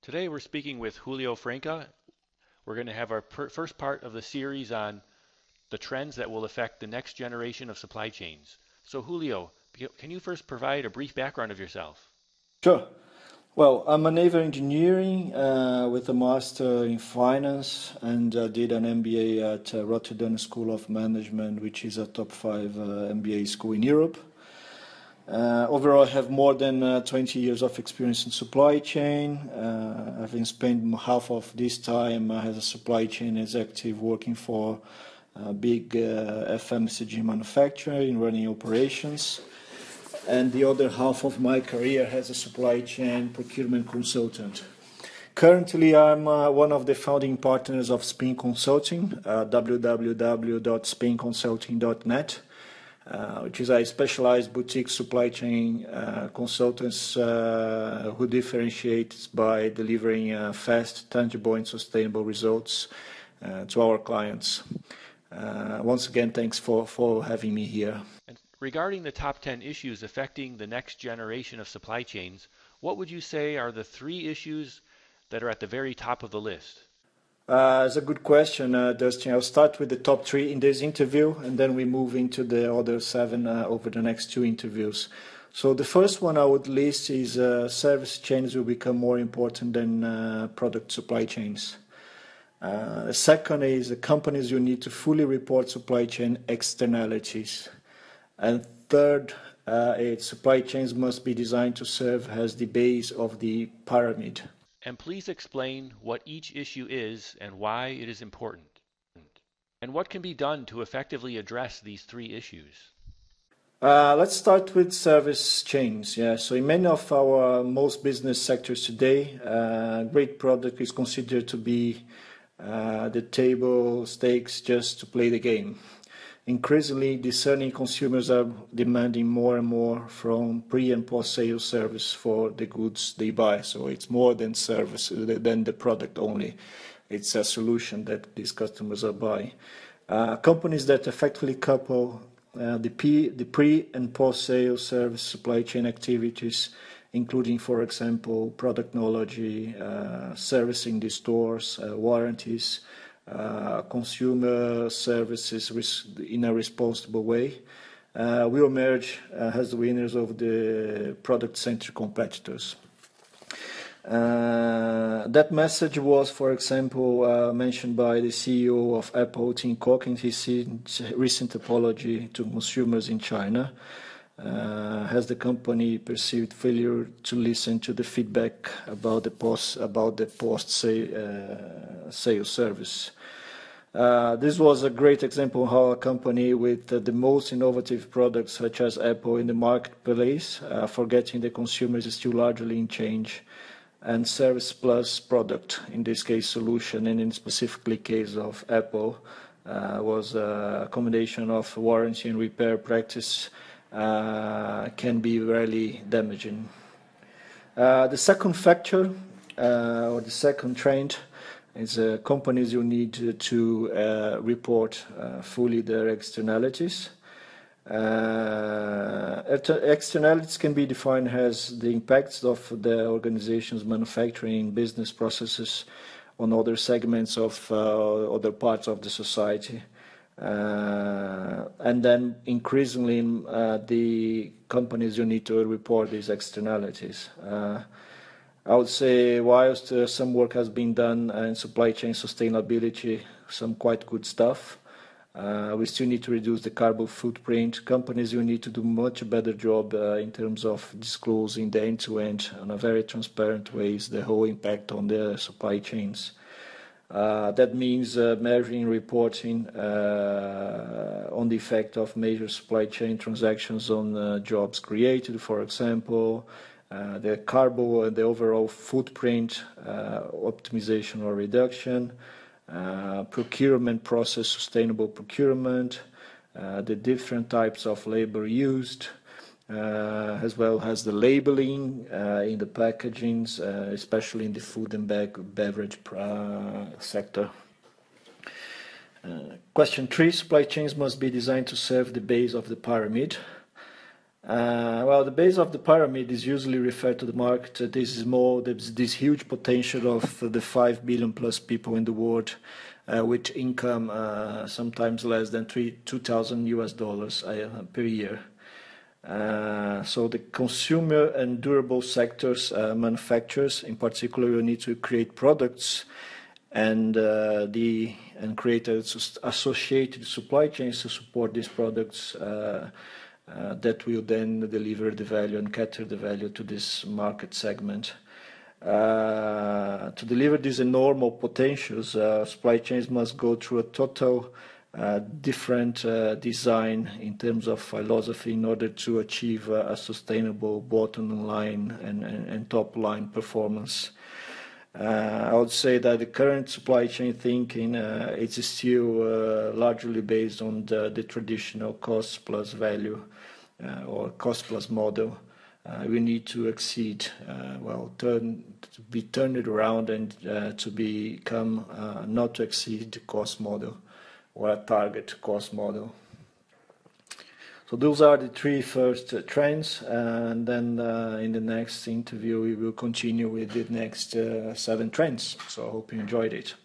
Today we're speaking with Julio Franca. We're going to have our first part of the series on the trends that will affect the next generation of supply chains. So Julio, can you first provide a brief background of yourself? Sure. Well, I'm a naval engineering with a master in finance and did an MBA at Rotterdam School of Management, which is a top five MBA school in Europe. Overall, I have more than 20 years of experience in supply chain. I've spent half of this time as a supply chain executive working for a big FMCG manufacturer in running operations. And the other half of my career as a supply chain procurement consultant. Currently, I'm one of the founding partners of Spin Consulting, www.spinconsulting.net, which is a specialized boutique supply chain consultants who differentiates by delivering fast, tangible, and sustainable results to our clients. Once again, thanks for having me here. And regarding the top 10 issues affecting the next generation of supply chains, what would you say are the three issues that are at the very top of the list? It's a good question, Dustin. I'll start with the top three in this interview, and then we move into the other seven over the next two interviews. So the first one I would list is service chains will become more important than product supply chains. The second is the companies will need to fully report supply chain externalities. And third, supply chains must be designed to serve as the base of the pyramid. And please explain what each issue is and why it is important. And what can be done to effectively address these three issues? Let's start with service chains. Yeah, so in many of our most business sectors today, great product is considered to be the table stakes just to play the game. Increasingly, discerning consumers are demanding more and more from pre- and post-sale service for the goods they buy. So it's more than service, than the product only. It's a solution that these customers are buying. Companies that effectively couple the pre- and post-sale service supply chain activities, including, for example, product knowledge, servicing the stores, warranties, consumer services in a responsible way, will emerge as the winners of the product-centric competitors. That message was, for example, mentioned by the CEO of Apple, Tim Cook, in his recent apology to consumers in China. Has the company perceived failure to listen to the feedback about the post-sale service? This was a great example of how a company with the most innovative products, such as Apple, in the marketplace, forgetting the consumers is still largely in change, and service plus product, in this case solution, and in specifically case of Apple, was a combination of warranty and repair practice. Can be really damaging. The second factor, or the second trend, is companies will need to report fully their externalities. Externalities can be defined as the impacts of the organization's manufacturing business processes on other segments of other parts of the society. And then increasingly, the companies will need to report these externalities. I would say, whilst some work has been done in supply chain sustainability, some quite good stuff, we still need to reduce the carbon footprint. Companies will need to do much better job in terms of disclosing the end-to-end on a very transparent ways the whole impact on their supply chains. That means measuring, reporting on the effect of major supply chain transactions on jobs created, for example, the carbon and the overall footprint optimization or reduction, procurement process, sustainable procurement, the different types of labor used, as well as the labeling in the packagings, especially in the food and beverage sector. Question 3, supply chains must be designed to serve the base of the pyramid. Well, the base of the pyramid is usually referred to the market. This is more this huge potential of the 5 billion plus people in the world, with income sometimes less than $2,000 per year. So the consumer and durable sectors, manufacturers in particular, will need to create products and create associated supply chains to support these products. That will then deliver the value and capture the value to this market segment. To deliver these enormous potentials, supply chains must go through a total different design in terms of philosophy in order to achieve a sustainable bottom line and top line performance. I would say that the current supply chain thinking is still largely based on the traditional cost plus value or cost plus model. We need to exceed, to be turned around and to become not to exceed the cost model or a target cost model. So those are the three first trends, and then in the next interview we will continue with the next 7 trends. So I hope you enjoyed it.